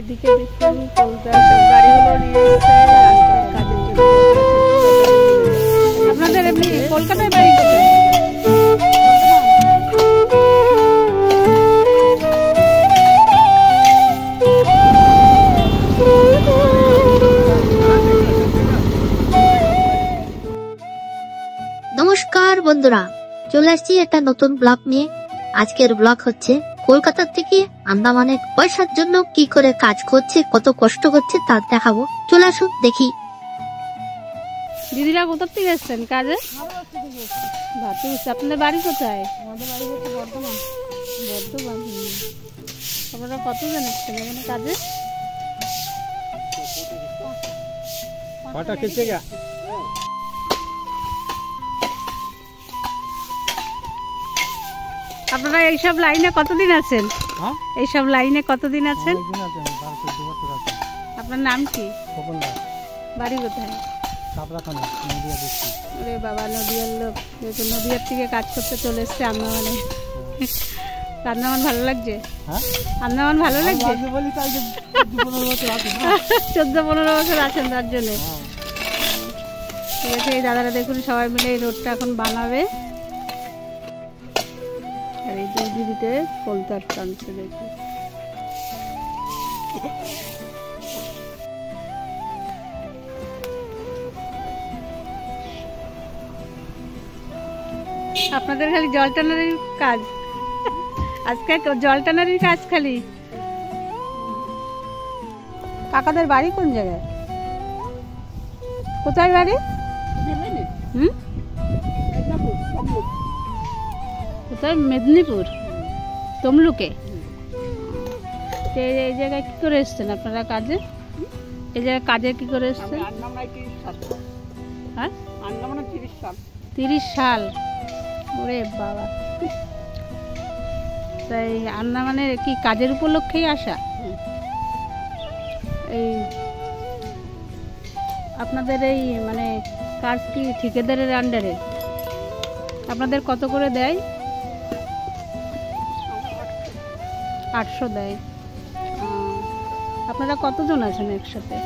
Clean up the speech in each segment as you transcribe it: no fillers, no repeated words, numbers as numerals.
এদিকে দেখুন কলকাতার সব গাড়িগুলো নিয়ে এসছে রাস্তার কাজের জন্য। আপনাদের এমনি কলকাতায় বাড়ি কোথায়? নমস্কার বন্ধুরা, চলে আসছি একটা নতুন ব্লগ নিয়ে। আজকের ব্লগ হচ্ছে কলকাতা থেকে আন্দামানে পয়সার জন্য কি করে কাজ করছে, কত কষ্ট করছে তা দেখাবো। চলে আসুন দেখি। দিদিরা কোথা থেকে এসছেন কাজে? ভাতুস। আপনাদের বাড়ি কোথায়? আমাদের বাড়ি হচ্ছে বর্ধমান। বর্ধমান। আপনারা কতজন এসছেন এখানে কাজে? আপনারা এইসব লাইনে কতদিন আছেন? এইসব লাইনে কতদিন আছেন? আপনার নাম কি? বাড়ি কোথায়? ওরে বাবা, নদিয়ার লোক। দেখুন নদিয়ার থেকে কাজ করতে চলে এসছে আন্দামানে। আন্দামান ভালো লাগছে? আন্দামান ভালো লাগছে? 14-15 বছর আছেন তার জন্য। ঠিক আছে, এই দাদারা দেখুন সবাই মিলে এই রোডটা এখন বানাবে। আর এই দুই দিদিতে কলতার টানছে দেখুন। আপনাদের খালি জল টানারির কাজ আজকে, জল টানারির কাজ খালি। কাকাদের বাড়ি কোন জায়গায়? কোথায় বাড়ি? কোথায়? মেদিনীপুর, তমলুকে। এই জায়গায় কি করে এসছেন আপনারা কাজে? এই জায়গায় কাজে কি করে এসছেন? হ্যাঁ, 30 সাল। ওরে বাবা, তাই আন্দামানে কি কাজের উপলক্ষেই আসা? এই আপনাদের এই মানে কাজ কি ঠিকাদারের আন্ডারে? আপনাদের কত করে দেয়? 800 দেয়। আপনারা কতজন আছেন একসাথে?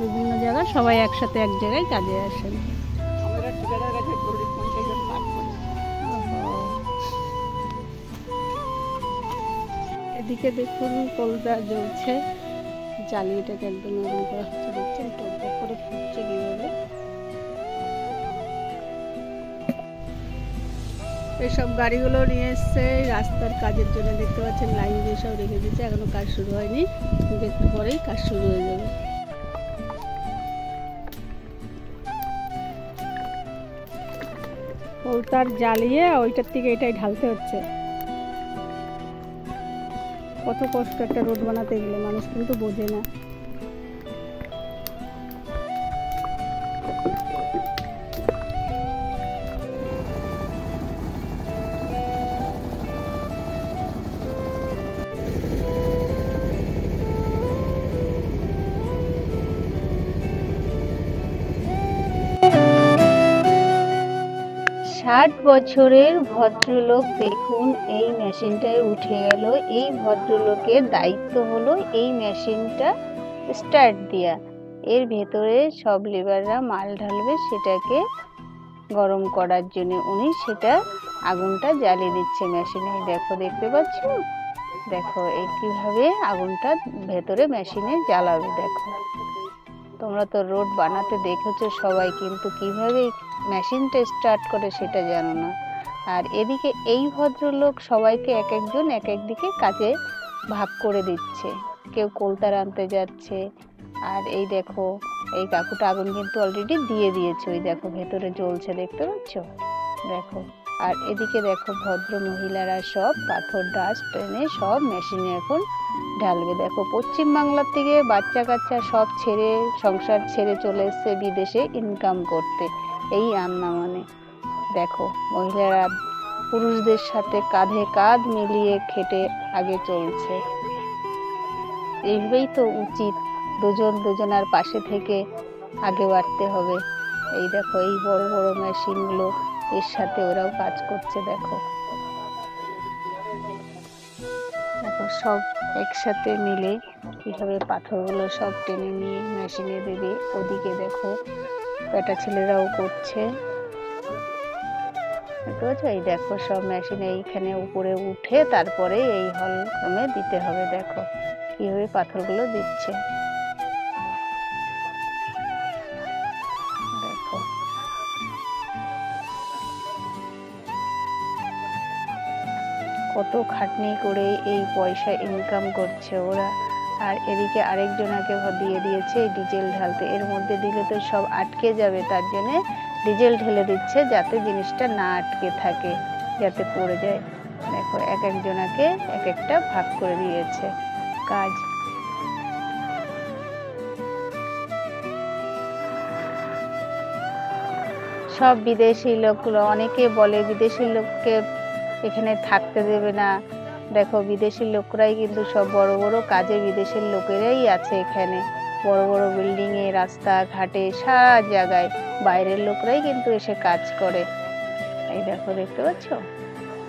বিভিন্ন জায়গায় সবাই একসাথে এক জায়গায় কাজে আসেন। এদিকে দেখুন কলতা জ্বলছে, জ্বালিয়েটাকে একদম নরম করা হচ্ছে। দেখছেন টক করে ফুটছে কিভাবে। এইসব গাড়িগুলো নিয়ে এসছে রাস্তার কাজের জন্য। দেখতে পাচ্ছেন লাইন দিয়ে সব রেখে দিচ্ছে, এখনো কাজ শুরু হয়নি, কিন্তু একটু পরেই কাজ শুরু হয়ে যাবে। কলতার জ্বালিয়ে ওইটার থেকে এটাই ঢালতে হচ্ছে। কত কষ্ট একটা রোড বানাতে গেলে, মানুষ কিন্তু বোঝে না। ষাট বছরের ভদ্রলোক দেখুন এই মেশিনটায় উঠে গেল। এই ভদ্রলোকের দায়িত্ব হলো এই মেশিনটা স্টার্ট দেওয়া। এর ভেতরে সব লেবাররা মাল ঢালবে সেটাকে গরম করার জন্য। উনি সেটা আগুনটা জ্বালিয়ে দিচ্ছে মেশিনে। দেখো, দেখতে পাচ্ছ? দেখো এই কিভাবে আগুনটা ভেতরে মেশিনে জ্বালাবে। দেখো, তোমরা তো রোড বানাতে দেখেছো সবাই, কিন্তু কিভাবে মেশিনটা স্টার্ট করে সেটা জানো না। আর এদিকে এই ভদ্রলোক সবাইকে এক একজন এক এক দিকে কাজে ভাগ করে দিচ্ছে। কেউ কলতার আনতে যাচ্ছে। আর এই দেখো, এই কাকুটা আগুন কিন্তু অলরেডি দিয়ে দিয়েছে। ওই দেখো ভেতরে জ্বলছে, দেখতে পাচ্ছ? দেখো, আর এদিকে দেখো ভদ্র মহিলারা সব পাথর ডাস্ট এনে সব মেশিনে এখন ঢালবে। দেখো, পশ্চিম বাংলার থেকে বাচ্চা কাচ্চা সব ছেড়ে, সংসার ছেড়ে চলে এসছে বিদেশে ইনকাম করতে এই আন্দামানে। দেখো, মহিলারা পুরুষদের সাথে কাঁধে কাঁধ মিলিয়ে খেটে আগে চলছে। এইভাবেই তো উচিত, দুজন দুজনার পাশে থেকে আগে বাড়তে হবে। এই দেখো এই বড় বড় মেশিনগুলো, এর সাথে ওরাও কাজ করছে। দেখো দেখো সব একসাথে মিলে কিভাবে পাথরগুলো সব টেনে নিয়ে মেশিনে দেবে। ওদিকে দেখো বেটা ছেলেরাও করছে, দেখতে পাচ্ছ? এই দেখো সব মেশিনে এইখানে উপরে উঠে তারপরে এই হল রুমে দিতে হবে। দেখো কিভাবে পাথরগুলো দিচ্ছে। দেখো কত খাটনি করে এই পয়সা ইনকাম করছে ওরা। আর এদিকে আরেকজনাকে দিয়ে দিয়েছে ডিজেল ঢালতে। এর মধ্যে দিলে তো সব আটকে যাবে, তার জন্য ডিজেল ঢেলে দিচ্ছে যাতে জিনিসটা না আটকে থাকে, যাতে পড়ে যায়। দেখো এক একজনাকে এক একটা ভাগ করে দিয়েছে কাজ। সব বিদেশি লোকগুলো, অনেকে বলে বিদেশি লোককে এখানে থাকতে দেবে না। দেখো বিদেশি লোকরাই কিন্তু সব বড় বড় কাজে বিদেশের লোকেরাই আছে এখানে। বড় বড় বিল্ডিং এ, রাস্তা ঘাটে, সারা জায়গায় বাইরের লোকরাই কিন্তু এসে কাজ করে। এই দেখো দেখতে পাচ্ছ?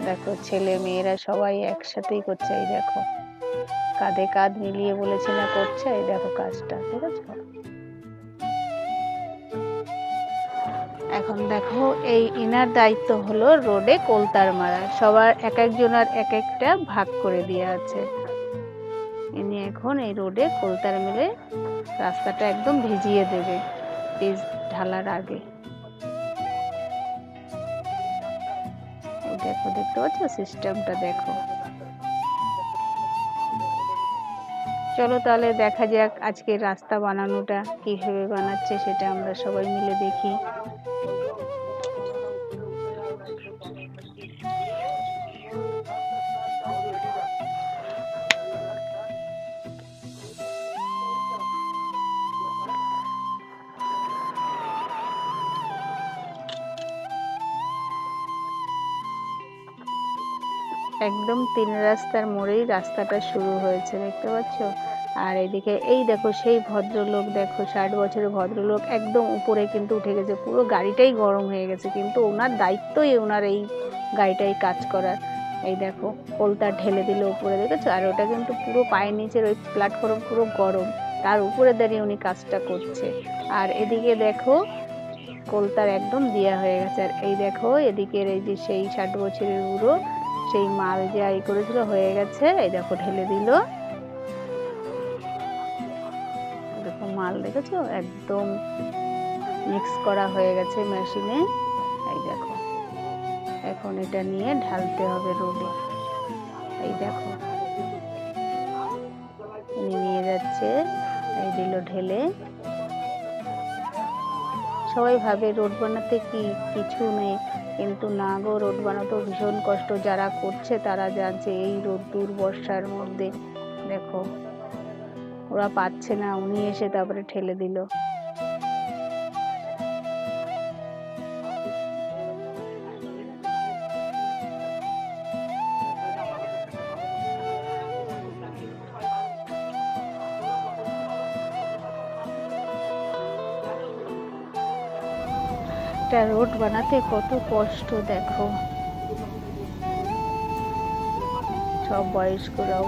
দেখো ছেলে মেয়েরা সবাই একসাথেই করছে। এই দেখো কাঁধে কাঁধ মিলিয়ে বলেছে না করছে। এই দেখো কাজটা, ঠিক আছে? এখন দেখো এই ইনার দায়িত্ব হলো রোডে কোলতার মারা। সবার এক একজনের এক একটা ভাগ করে দেওয়া আছে। ইনি এখন এই রোডে কোলতার মেরে রাস্তাটা একদম ভিজিয়ে দেবে পিচ ঢালার আগে। দেখো দেখতে পাচ্ছ সিস্টেমটা? দেখো চলো তাহলে দেখা যাক আজকে রাস্তা বানানোটা কিভাবে বানাচ্ছে, সেটা আমরা সবাই মিলে দেখি। একদম তিন রাস্তার মোড়েই রাস্তাটা শুরু হয়েছে, দেখতে পাচ্ছ? আর এদিকে এই দেখো সেই ভদ্রলোক, দেখো 60 বছরের ভদ্রলোক একদম উপরে কিন্তু উঠে গেছে, পুরো গাড়িটাই গরম হয়ে গেছে, কিন্তু ওনার দায়িত্বই ওনার এই গাড়িটাই কাজ করার। এই দেখো কোলতা ঢেলে দিল উপরে, দেখেছো? আর ওটা কিন্তু পুরো পায়ের নিচের ওই প্ল্যাটফর্ম পুরো গরম, তার উপরে দাঁড়িয়ে উনি কাজটা করছে। আর এদিকে দেখো কোলতার একদম দেয়া হয়ে গেছে। আর এই দেখো এদিকের এই যে সেই 60 বছরের বুড়ো, সেই মাল যে আই করেছিল হয়ে গেছে। এই দেখো ঢেলে দিল, দেখো মাল, দেখেছো? একদম মিক্স করা হয়ে গেছে মেশিনে। এই দেখো এখন এটা নিয়ে ঢালতে হবে রোডে। এই দেখো উনি নিয়ে যাচ্ছে, এই দিল ঢেলে। সবাই ভাবে রোড বানাতে কি কিছু নেই, কিন্তু না গো, রোড বানাতেও ভীষণ কষ্ট। যারা করছে তারা জানছে এই রোদ্দুর বর্ষার মধ্যে। দেখো ওরা পাচ্ছে না, উনি এসে তারপরে ঠেলে দিল। একটা রোড বানাতে কত কষ্ট দেখো, সব বয়স্করাও।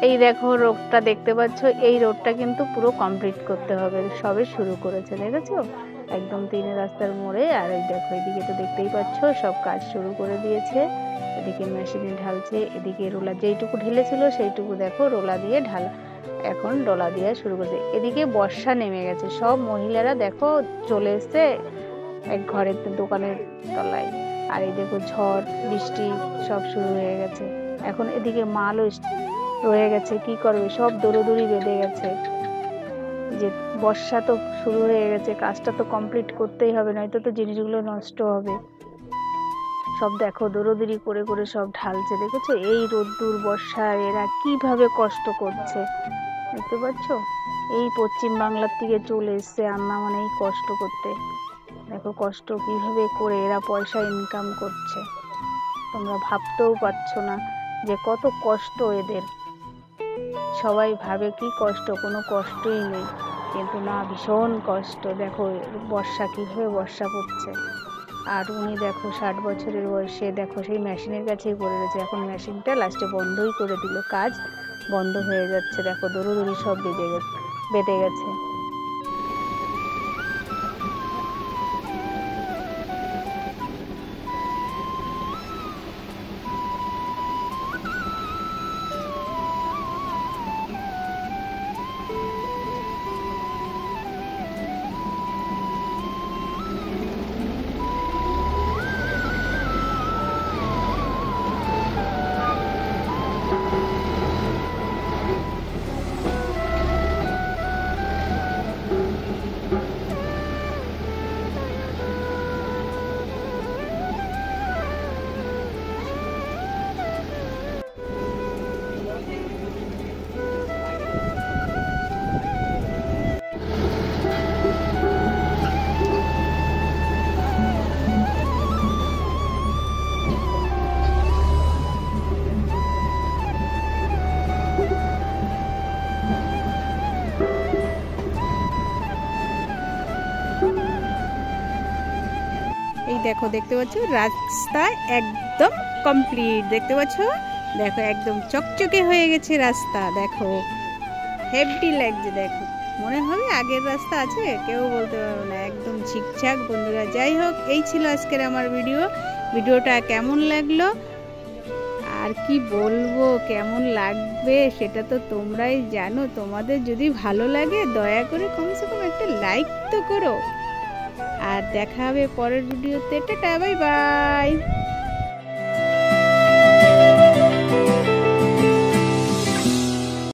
এই দেখো রোডটা দেখতে পাচ্ছ, এই রোডটা কিন্তু পুরো কমপ্লিট করতে হবে, সবে শুরু করেছে, দেখেছো? একদম তিনে রাস্তার মোড়ে। আর এই দেখো এদিকে তো দেখতেই পাচ্ছ সব কাজ শুরু করে দিয়েছে। এদিকে মেশিনে ঢালছে, এদিকে রোলা যেইটুকু ঢেলেছিল সেইটুকু দেখো রোলা দিয়ে এখন ডলা দেওয়া শুরু করছে। এদিকে বর্ষা নেমে গেছে, সব মহিলারা দেখো চলে এসছে এক ঘরের দোকানের তলায়। আর এই দেখো ঝড় বৃষ্টি সব শুরু হয়ে গেছে। এখন এদিকে মালও রয়ে গেছে, কি করবে, সব দৌড়দৌড়ি বেঁধে গেছে যে বর্ষা তো শুরু হয়ে গেছে, কাজটা তো কমপ্লিট করতেই হবে, নয়তো তো জিনিসগুলো নষ্ট হবে। সব দেখো দৌড়দৌড়ি করে করে সব ঢালছে, দেখেছো এই রোদ্দুর বর্ষায় এরা কিভাবে কষ্ট করছে, দেখতে পাচ্ছ? এই পশ্চিম বাংলার থেকে চলে এসছে আন্দামানে এই কষ্ট করতে। দেখো কষ্ট কিভাবে করে এরা পয়সা ইনকাম করছে, তোমরা ভাবতেও পারছো না যে কত কষ্ট এদের। সবাই ভাবে কি কষ্ট, কোনো কষ্টই নেই, কিন্তু না, ভীষণ কষ্ট। দেখো বর্ষা কিভাবে বর্ষা পড়ছে। আর উনি দেখো 60 বছরের বয়সে দেখো সেই মেশিনের কাছেই পড়ে রয়েছে। এখন মেশিনটা লাস্টে বন্ধই করে দিল, কাজ বন্ধ হয়ে যাচ্ছে। দেখো দৌড়দৌড়ি সব বেঁধে গেছে। এই দেখো, দেখতে পাচ্ছ রাস্তা একদম কমপ্লিট, দেখতে পাচ্ছ? দেখো একদম চকচকে হয়ে গেছে রাস্তা, দেখো হেভি লাগছে। দেখো মনে হবে আগের রাস্তা আছে, কেউ বলতে পারবে না, একদম ঠিকঠাক। বন্ধুরা যাই হোক, এই ছিল আজকের আমার ভিডিওটা কেমন লাগলো আর কি বলবো, কেমন লাগবে সেটা তো তোমরাই জানো। তোমাদের যদি ভালো লাগে দয়া করে কমসে কম একটা লাইক তো করো। আর দেখা হবে পরের ভিডিওতে। Tata, bye bye.